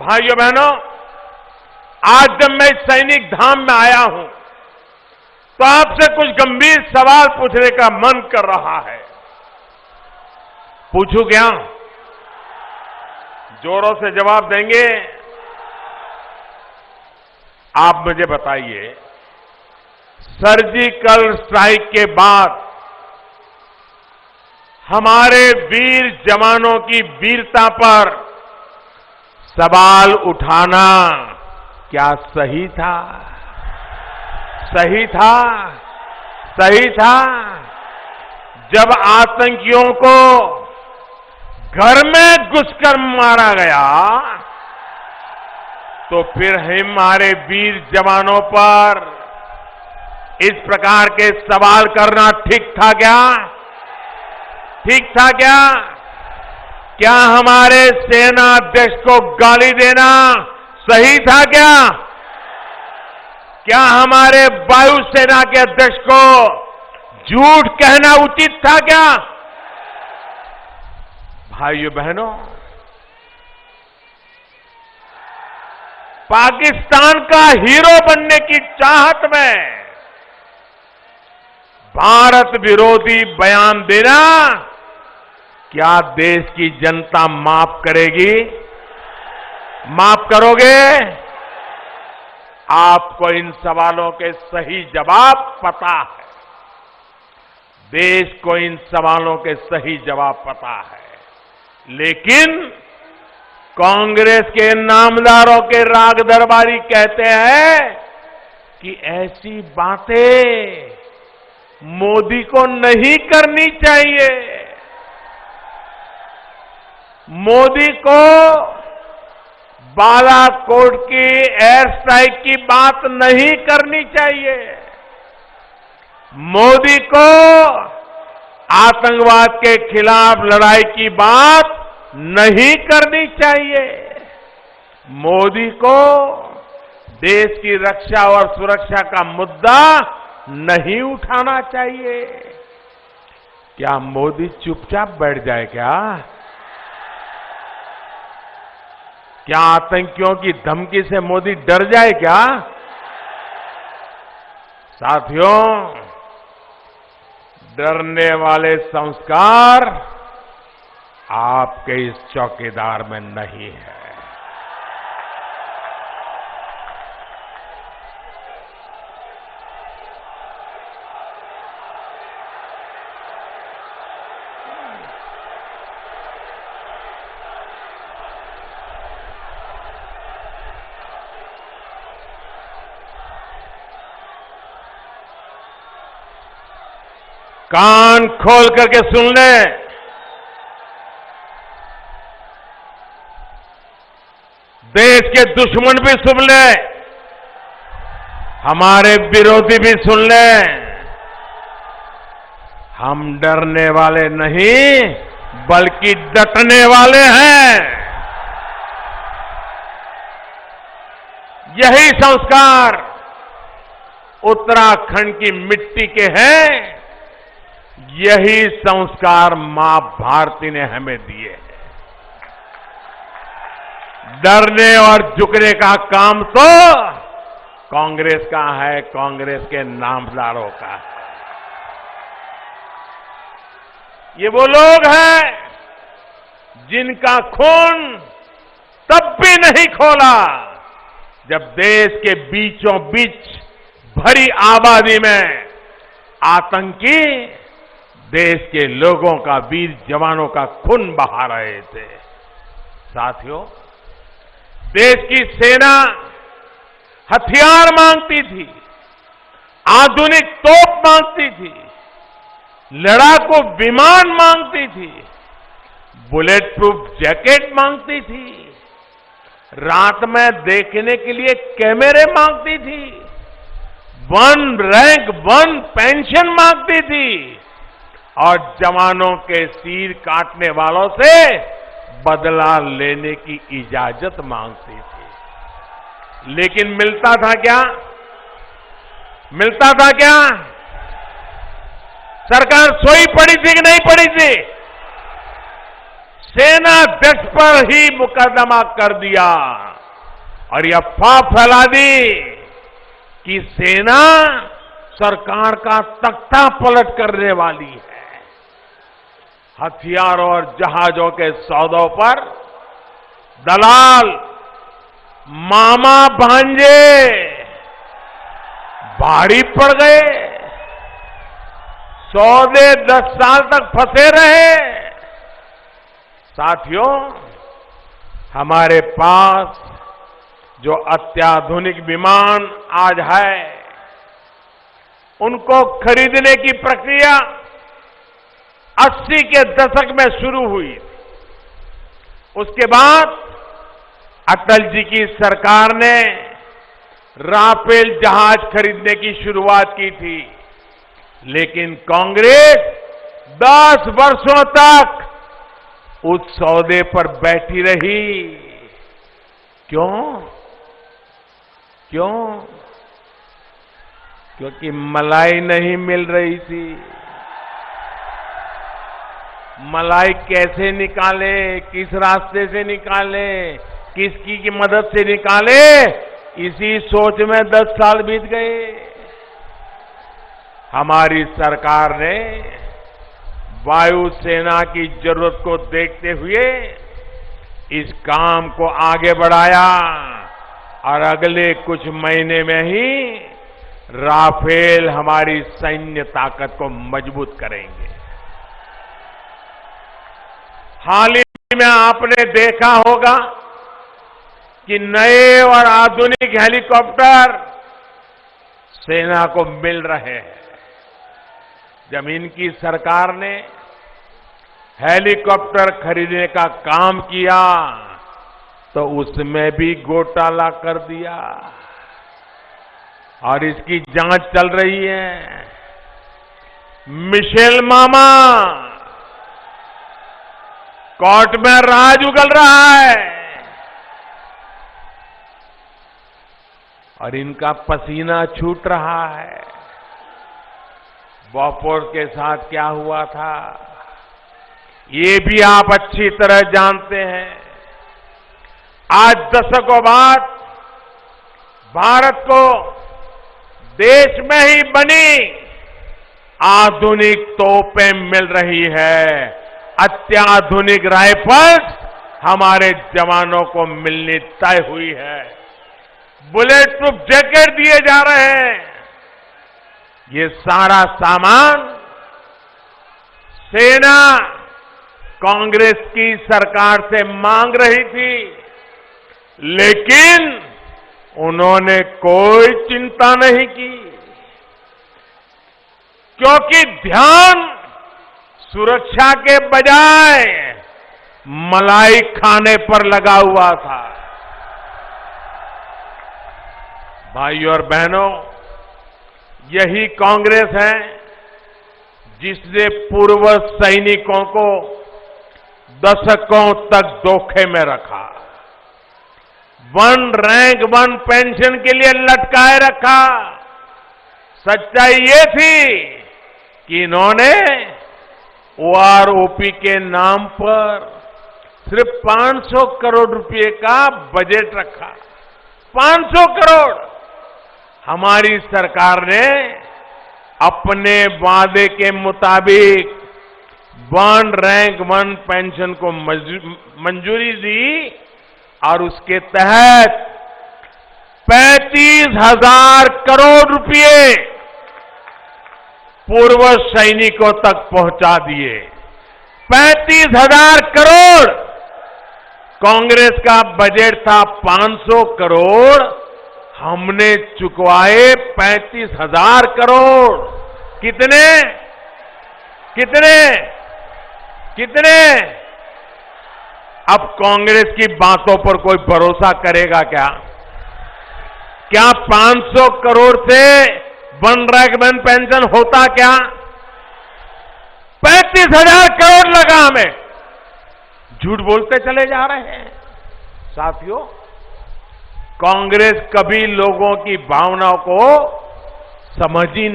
भाइयों बहनों, आज जब मैं सैनिक धाम में आया हूं तो आपसे कुछ गंभीर सवाल पूछने का मन कर रहा है। पूछूं क्या? जोरों से जवाब देंगे? आप मुझे बताइए, सर्जिकल स्ट्राइक के बाद हमारे वीर जवानों की वीरता पर सवाल उठाना क्या सही था? सही था? सही था? जब आतंकियों को घर में घुसकर मारा गया तो फिर हमारे वीर जवानों पर इस प्रकार के सवाल करना ठीक था क्या? ठीक था क्या? क्या हमारे सेना अध्यक्ष को गाली देना सही था क्या? क्या हमारे वायुसेना के अध्यक्ष को झूठ कहना उचित था क्या? भाइयों बहनों, पाकिस्तान का हीरो बनने की चाहत में भारत विरोधी बयान देना क्या देश की जनता माफ करेगी? माफ करोगे? आपको इन सवालों के सही जवाब पता है। देश को इन सवालों के सही जवाब पता है, लेकिन कांग्रेस के नामदारों के राग दरबारी कहते हैं कि ऐसी बातें मोदी को नहीं करनी चाहिए। मोदी को बालाकोट की एयर स्ट्राइक की बात नहीं करनी चाहिए। मोदी को आतंकवाद के खिलाफ लड़ाई की बात नहीं करनी चाहिए। मोदी को देश की रक्षा और सुरक्षा का मुद्दा नहीं उठाना चाहिए। क्या मोदी चुपचाप बैठ जाए क्या? क्या आतंकियों की धमकी से मोदी डर जाए क्या? साथियों, डरने वाले संस्कार आपके इस चौकीदार में नहीं है। कान खोल करके सुन ले। देश के दुश्मन भी सुन ले, हमारे विरोधी भी सुन ले। हम डरने वाले नहीं, बल्कि डटने वाले हैं। यही संस्कार उत्तराखंड की मिट्टी के हैं। यही संस्कार मां भारती ने हमें दिए हैं। डरने और झुकने का काम तो कांग्रेस का है, कांग्रेस के नामदारों का है। ये वो लोग हैं जिनका खून तब भी नहीं खोला जब देश के बीचों बीच भरी आबादी में आतंकी देश के लोगों का, वीर जवानों का खून बहा रहे थे। साथियों, देश की सेना हथियार मांगती थी, आधुनिक तोप मांगती थी, लड़ाकू विमान मांगती थी, बुलेट प्रूफ जैकेट मांगती थी, रात में देखने के लिए कैमरे मांगती थी, वन रैंक वन पेंशन मांगती थी और जवानों के सिर काटने वालों से बदला लेने की इजाजत मांगती थी। लेकिन मिलता था क्या? मिलता था क्या? सरकार सोई पड़ी थी कि नहीं पड़ी थी? सेनाध्यक्ष पर ही मुकदमा कर दिया और यह अफवाह फैला दी कि सेना सरकार का तख्ता पलट करने वाली है। हथियारों और जहाजों के सौदों पर दलाल, मामा भांजे भारी पड़ गए, सौदे 10 साल तक फंसे रहे। साथियों, हमारे पास जो अत्याधुनिक विमान आज है, उनको खरीदने की प्रक्रिया 80 के दशक में शुरू हुई। उसके बाद अटल जी की सरकार ने राफेल जहाज खरीदने की शुरुआत की थी, लेकिन कांग्रेस 10 वर्षों तक उस सौदे पर बैठी रही। क्यों? क्यों? क्योंकि मलाई नहीं मिल रही थी। मलाई कैसे निकाले, किस रास्ते से निकाले, किसकी की मदद से निकाले, इसी सोच में 10 साल बीत गए। हमारी सरकार ने वायुसेना की जरूरत को देखते हुए इस काम को आगे बढ़ाया और अगले कुछ महीने में ही राफेल हमारी सैन्य ताकत को मजबूत करेंगे। हाल ही में आपने देखा होगा कि नए और आधुनिक हेलीकॉप्टर सेना को मिल रहे हैं। जब इनकी सरकार ने हेलीकॉप्टर खरीदने का काम किया तो उसमें भी घोटाला कर दिया और इसकी जांच चल रही है। मिशेल मामा कोर्ट में राज उगल रहा है और इनका पसीना छूट रहा है। बॉफोर्स के साथ क्या हुआ था, ये भी आप अच्छी तरह जानते हैं। आज दशकों बाद भारत को देश में ही बनी आधुनिक तोपें मिल रही है। अत्याधुनिक राइफल्स हमारे जवानों को मिलनी तय हुई है। बुलेट प्रूफ जैकेट दिए जा रहे हैं। ये सारा सामान सेना कांग्रेस की सरकार से मांग रही थी, लेकिन उन्होंने कोई चिंता नहीं की, क्योंकि ध्यान सुरक्षा के बजाय मलाई खाने पर लगा हुआ था। भाइयों और बहनों, यही कांग्रेस है जिसने पूर्व सैनिकों को दशकों तक धोखे में रखा, 1 रैंक 1 पेंशन के लिए लटकाए रखा। सच्चाई ये थी कि इन्होंने ओआरओपी के नाम पर सिर्फ 500 करोड़ रुपए का बजट रखा। 500 करोड़। हमारी सरकार ने अपने वादे के मुताबिक 1 रैंक 1 पेंशन को मंजूरी दी और उसके तहत 35,000 करोड़ रुपए पूर्व सैनिकों तक पहुंचा दिए। 35,000 करोड़। कांग्रेस का बजट था 500 करोड़, हमने चुकवाए 35,000 करोड़। कितने? कितने? कितने? अब कांग्रेस की बातों पर कोई भरोसा करेगा क्या? क्या 500 करोड़ से 1 रैंक 1 पेंशन होता क्या? 35,000 करोड़ लगा हमें। झूठ बोलते चले जा रहे हैं। साथियों, कांग्रेस कभी लोगों की भावनाओं को समझ ही